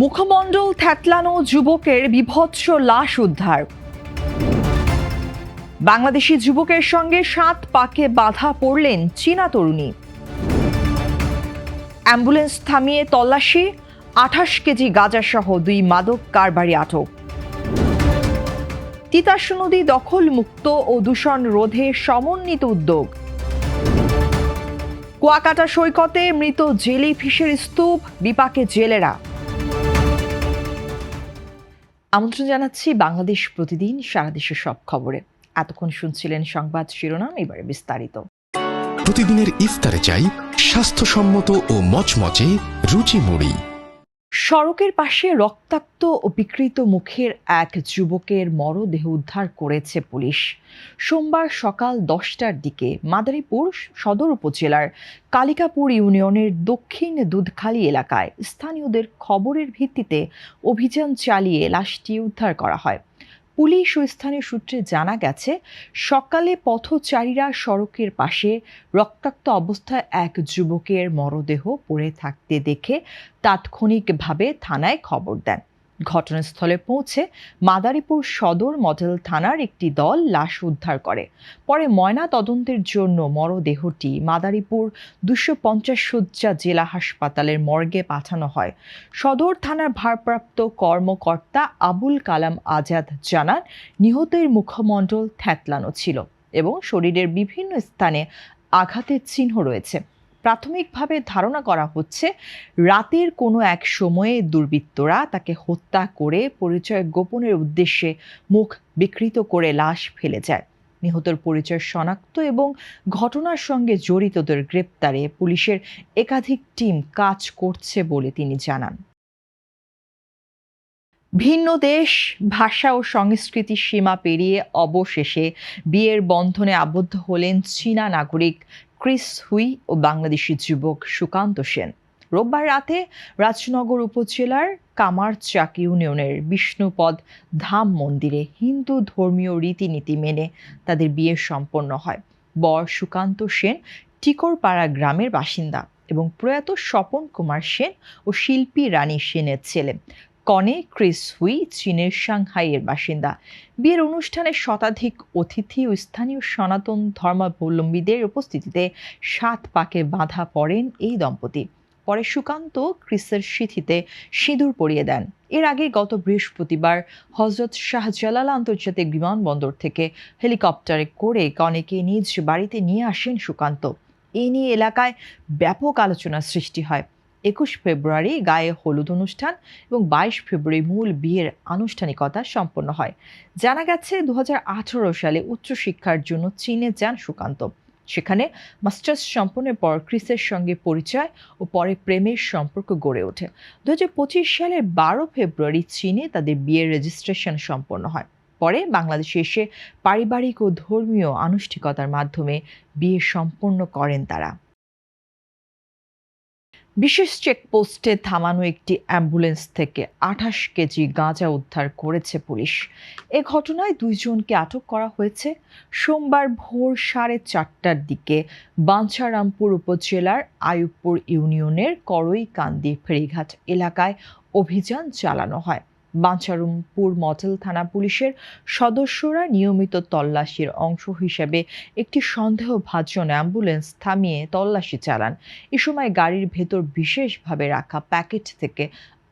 মুখমণ্ডল থ্যাতলানো যুবকের বীভৎস লাশ উদ্ধার। বাংলাদেশি যুবকের সঙ্গে 7 পাকে বাধা পড়লেন চীনা তরুণী। অ্যাম্বুলেন্স থামিয়ে তল্লাশি, 28 কেজি গাঁজাসহ 2 মাদক কারবারি আটক। তিতাস নদী দখল মুক্ত ও দূষণ রোধে সমন্বিত উদ্যোগ। কুয়াকাটা সৈকতে মৃত জেলি ফিশের স্তূপ, বিপাকে জেলেরা। আমন্ত্রণ জানাচ্ছি বাংলাদেশ প্রতিদিন সারা দেশের সব খবরে। এতক্ষণ শুনছিলেন সংবাদ শিরোনাম, এবারে বিস্তারিত। প্রতিদিনের ইফতারে চাই স্বাস্থ্যসম্মত ও মচমচে রুচি মুড়ি। সড়কের পাশে রক্তাক্ত ও বিকৃত মুখের এক যুবকের মরদেহ উদ্ধার করেছে পুলিশ। সোমবার সকাল 10টার দিকে মাদারীপুর সদর উপজেলার কালিকাপুর ইউনিয়নের দক্ষিণ দুধখালী এলাকায় স্থানীয়দের খবরের ভিত্তিতে অভিযান চালিয়ে লাশটি উদ্ধার করা হয়। পুলিশ ও স্থানীয় সূত্রে জানা গেছে, সকালে পথচারীরা সড়কের পাশে রক্তাক্ত অবস্থায় এক যুবকের মরদেহ পড়ে থাকতে দেখে তাৎক্ষণিকভাবে থানায় খবর দেন। ঘটনাস্থলে পৌঁছে মাদারীপুর সদর মডেল থানার একটি দল লাশ উদ্ধার করে। পরে ময়না তদন্তের জন্য মরদেহটি মাদারীপুর 250 শয্যা জেলা হাসপাতালের মর্গে পাঠানো হয়। সদর থানার ভারপ্রাপ্ত কর্মকর্তা আবুল কালাম আজাদ জানান, নিহতের মুখমণ্ডল থ্যাতলানো ছিল এবং শরীরের বিভিন্ন স্থানে আঘাতের চিহ্ন রয়েছে। প্রাথমিকভাবে ধারণা করা হচ্ছে, রাতের কোনো এক সময়ে দুর্বৃত্তরা তাকে হত্যা করে পরিচয় গোপনের উদ্দেশ্যে মুখ বিকৃত করে লাশ ফেলে যায়। নিহতের পরিচয় শনাক্ত এবং ঘটনার সঙ্গে জড়িতদের গ্রেপ্তারে পুলিশের একাধিক টিম কাজ করছে বলে তিনি জানান। ভিন্ন দেশ, ভাষা ও সংস্কৃতির সীমা পেরিয়ে অবশেষে বিয়ের বন্ধনে আবদ্ধ হলেন চীনা নাগরিক ক্রিস হুই ও বাংলাদেশি যুবক সুকান্ত সেন। রোববার রাতে রাজনগর উপজেলার কামারচাক ইউনিয়নের বিষ্ণুপদ ধাম মন্দিরে হিন্দু ধর্মীয় রীতিনীতি মেনে তাদের বিয়ে সম্পন্ন হয়। বর সুকান্ত সেন টিকরপাড়া গ্রামের বাসিন্দা এবং প্রয়াত স্বপন কুমার সেন ও শিল্পী রানী সেনের ছেলে। কনে ক্রিস হুই চীনের সাংহাইয়ের বাসিন্দা। বিয়ের অনুষ্ঠানে শতাধিক অতিথি ও স্থানীয় সনাতন ধর্মাবলম্বীদের উপস্থিতিতে 7 পাকে বাঁধা পড়েন এই দম্পতি। পরে সুকান্ত ক্রিসের সিঁথিতে সিঁদুর পরিয়ে দেন। এর আগে গত বৃহস্পতিবার হজরত শাহজালাল আন্তর্জাতিক বিমানবন্দর থেকে হেলিকপ্টারে করে কনেকে নিজ বাড়িতে নিয়ে আসেন সুকান্ত। এ নিয়ে এলাকায় ব্যাপক আলোচনা সৃষ্টি হয়। 21 ফেব্রুয়ারি গায়ে হলুদ অনুষ্ঠান এবং 22 ফেব্রুয়ারি মূল বিয়ের আনুষ্ঠানিকতা সম্পন্ন হয়। জানা গেছে, 2018 সালে উচ্চশিক্ষার জন্য চীনে যান সুকান্ত। সেখানে মাস্টার্স সম্পন্নের পর ক্রিসের সঙ্গে পরিচয় ও পরে প্রেমের সম্পর্ক গড়ে ওঠে। 2025 সালের 12 ফেব্রুয়ারি চীনে তাদের বিয়ের রেজিস্ট্রেশন সম্পন্ন হয়। পরে বাংলাদেশে এসে পারিবারিক ও ধর্মীয় আনুষ্ঠানিকতার মাধ্যমে বিয়ে সম্পন্ন করেন তারা। বিশেষ চেকপোস্টে থামানো একটি অ্যাম্বুলেন্স থেকে 28 কেজি গাঁজা উদ্ধার করেছে পুলিশ। এ ঘটনায় 2 জনকে আটক করা হয়েছে। সোমবার ভোর 4:30টার দিকে বাঞ্ছারামপুর উপজেলার আইয়ুবপুর ইউনিয়নের করইকান্দি ফেরিঘাট এলাকায় অভিযান চালানো হয়। বাঞ্ছারামপুর মডেল থানা পুলিশের সদস্যরা নিয়মিত তল্লাশির অংশ হিসেবে একটি সন্দেহভাজন অ্যাম্বুলেন্স থামিয়ে তল্লাশি চালান। এ সময় গাড়ির ভেতর বিশেষভাবে রাখা প্যাকেট থেকে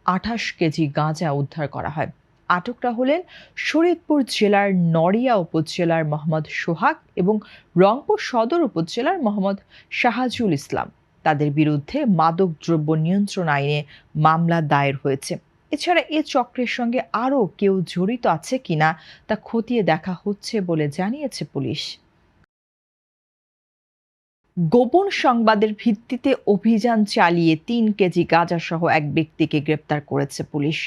28 কেজি গাঁজা উদ্ধার করা হয়। আটকরা হলেন শরীয়তপুর জেলার নড়িয়া উপজেলার মোহাম্মদ সোহাগ এবং রংপুর সদর উপজেলার মোহাম্মদ শাহাজুল ইসলাম। তাদের বিরুদ্ধে মাদক দ্রব্য নিয়ন্ত্রণ আইনে মামলা দায়ের হয়েছে। এছাড়া এ চক্রের সঙ্গে আরও কেউ জড়িত আছে কিনা তা খতিয়ে দেখা হচ্ছে বলে জানিয়েছে পুলিশ। গোপন সংবাদের ভিত্তিতে অভিযান চালিয়ে 3 কেজি গাঁজাসহ এক ব্যক্তিকে গ্রেপ্তার করেছে পুলিশ।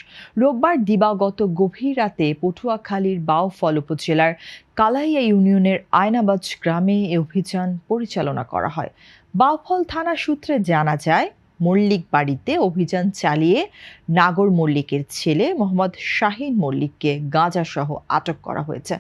রোববার দিবাগত গভীর রাতে পটুয়াখালীর বাউফল উপজেলার কালাইয়া ইউনিয়নের আয়নাবাজ গ্রামে এ অভিযান পরিচালনা করা হয়। বাউফল থানা সূত্রে জানা যায়, মল্লিক বাড়িতে অভিযান চালিয়ে নাগর মল্লিকের ছেলে মোহাম্মদ শাহিন মল্লিককে গাঁজাসহ আটক করা হয়েছে।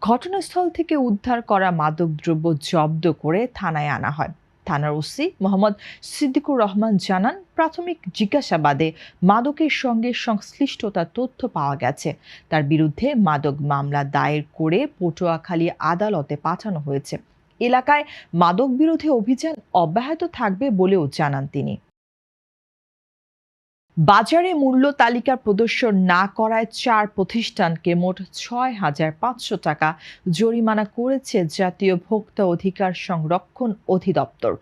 ঘটনাস্থল থেকে উদ্ধার করা মাদকদ্রব্য জব্দ করে থানায় আনা হয়। থানার ওসি মোহাম্মদ সিদ্দিকুর রহমান জানান, প্রাথমিক জিজ্ঞাসাবাদে মাদকের সঙ্গে সংশ্লিষ্টতার তথ্য পাওয়া গেছে। তার বিরুদ্ধে মাদক মামলা দায়ের করে পটুয়াখালী আদালতে পাঠানো হয়েছে। এলাকায় মাদক বিরোধী অভিযান অব্যাহত থাকবে বলেও জানান তিনি। বাজারে মূল্য তালিকা প্রদর্শন না করায় 4 প্রতিষ্ঠানকে মোট 6,500 টাকা জরিমানা করেছে জাতীয় ভোক্তা অধিকার সংরক্ষণ অধিদপ্তর।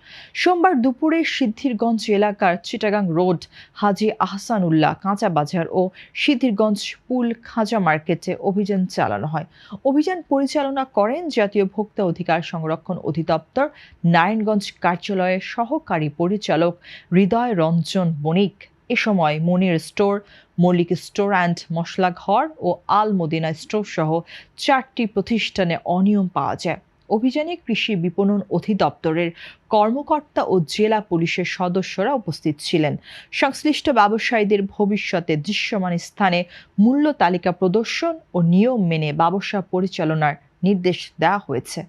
সোমবার দুপুরে সিদ্ধিরগঞ্জ এলাকার চিটাগাং রোড, হাজী আহসানুল্লাহ কাঁচা বাজার ও সিদ্ধিরগঞ্জ পুল খাঁজা মার্কেটে অভিযান চালানো হয়। অভিযান পরিচালনা করেন জাতীয় ভোক্তা অধিকার সংরক্ষণ অধিদপ্তর নারায়ণগঞ্জ কার্যালয়ের সহকারী পরিচালক হৃদয় রঞ্জন বণিক। এ সময় মনির স্টোর, মল্লিক স্টোর অ্যান্ড মশলা ঘর ও আল মদিনা স্টোর সহ 4টি প্রতিষ্ঠানে অনিয়ম পাওয়া যায়। অভিযানে কৃষি বিপণন অধিদপ্তরের কর্মকর্তা ও জেলা পুলিশের সদস্যরা উপস্থিত ছিলেন। সংশ্লিষ্ট ব্যবসায়ীদের ভবিষ্যতে দৃশ্যমান স্থানে মূল্য তালিকা প্রদর্শন ও নিয়ম মেনে ব্যবসা পরিচালনার নির্দেশ দেওয়া হয়েছে।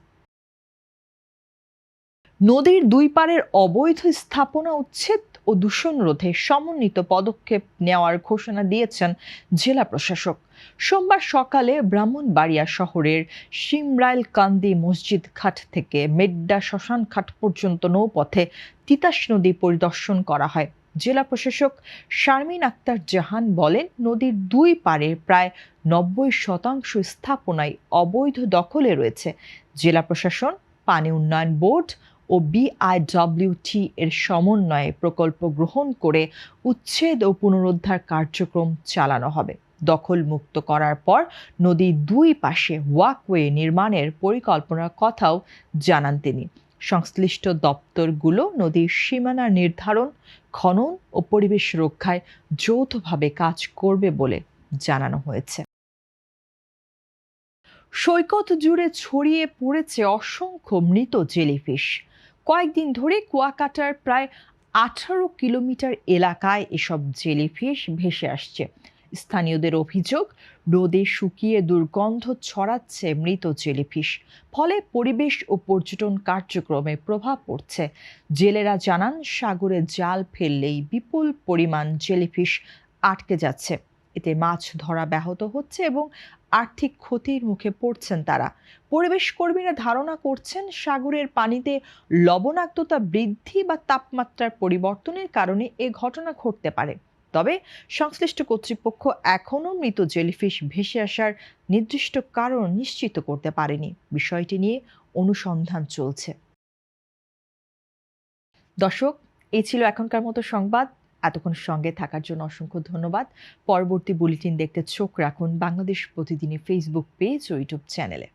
নদীর দুই পারের অবৈধ স্থাপনা উচ্ছেদ ও দূষণ রোধে সমন্বিত পদক্ষেপ নেওয়ার ঘোষণা দিয়েছেন জেলা প্রশাসক। সোমবার সকালে ব্রাহ্মণবাড়িয়া শহরের শিমরাইলকান্দি মসজিদ ঘাট থেকে মেড্ডা শ্মশান ঘাট পর্যন্ত নৌপথে তিতাস নদী পরিদর্শন করা হয়। জেলা প্রশাসক শারমিন আক্তার জাহান বলেন, নদীর দুই পারের প্রায় 90% স্থাপনায় অবৈধ দখলে রয়েছে। জেলা প্রশাসন, পানি উন্নয়ন বোর্ড ও বিআইডব্লিউটি এর সমন্বয়ে প্রকল্প গ্রহণ করে উচ্ছেদ ও পুনরুদ্ধার কার্যক্রম চালানো হবে। দখল মুক্ত করার পর নদীর দুই পাশে ওয়াকওয়ে নির্মাণের পরিকল্পনার কথাও জানান তিনি। সংশ্লিষ্ট দপ্তরগুলো নদীর সীমানা নির্ধারণ, খনন ও পরিবেশ রক্ষায় যৌথভাবে কাজ করবে বলে জানানো হয়েছে। সৈকত জুড়ে ছড়িয়ে পড়েছে অসংখ্য মৃত জেলিফিশ। কয়েকদিন ধরে কুয়াকাটার প্রায় 18 কিলোমিটার এলাকায় এসব জেলিফিশ ভেসে আসছে। স্থানীয়দের অভিযোগ, রোদে শুকিয়ে দুর্গন্ধ ছড়াচ্ছে মৃত জেলিফিশ, ফলে পরিবেশ ও পর্যটন কার্যক্রমে প্রভাব পড়ছে। জেলেরা জানান, সাগরে জাল ফেললেই বিপুল পরিমাণ জেলিফিশ আটকে যাচ্ছে। এতে মাছ ধরা ব্যাহত হচ্ছে এবং আর্থিক ক্ষতির মুখে পড়ছেন তারা। পরিবেশ কর্মীরা ধারণা করছেন, সাগরের পানিতে লবণাক্ততা বৃদ্ধি বা তাপমাত্রার পরিবর্তনের কারণে এ ঘটনা ঘটতে পারে। তবে সংশ্লিষ্ট কর্তৃপক্ষ এখনও মৃত জেলিফিশ ভেসে আসার নির্দিষ্ট কারণ নিশ্চিত করতে পারেনি। বিষয়টি নিয়ে অনুসন্ধান চলছে। দর্শক, এই ছিল এখনকার মতো সংবাদ। এতক্ষণ সঙ্গে থাকার জন্য অসংখ্য ধন্যবাদ। পরবর্তী বুলেটিন দেখতে চোখ রাখুন বাংলাদেশ প্রতিদিনের ফেসবুক পেজ ও ইউটিউব চ্যানেলে।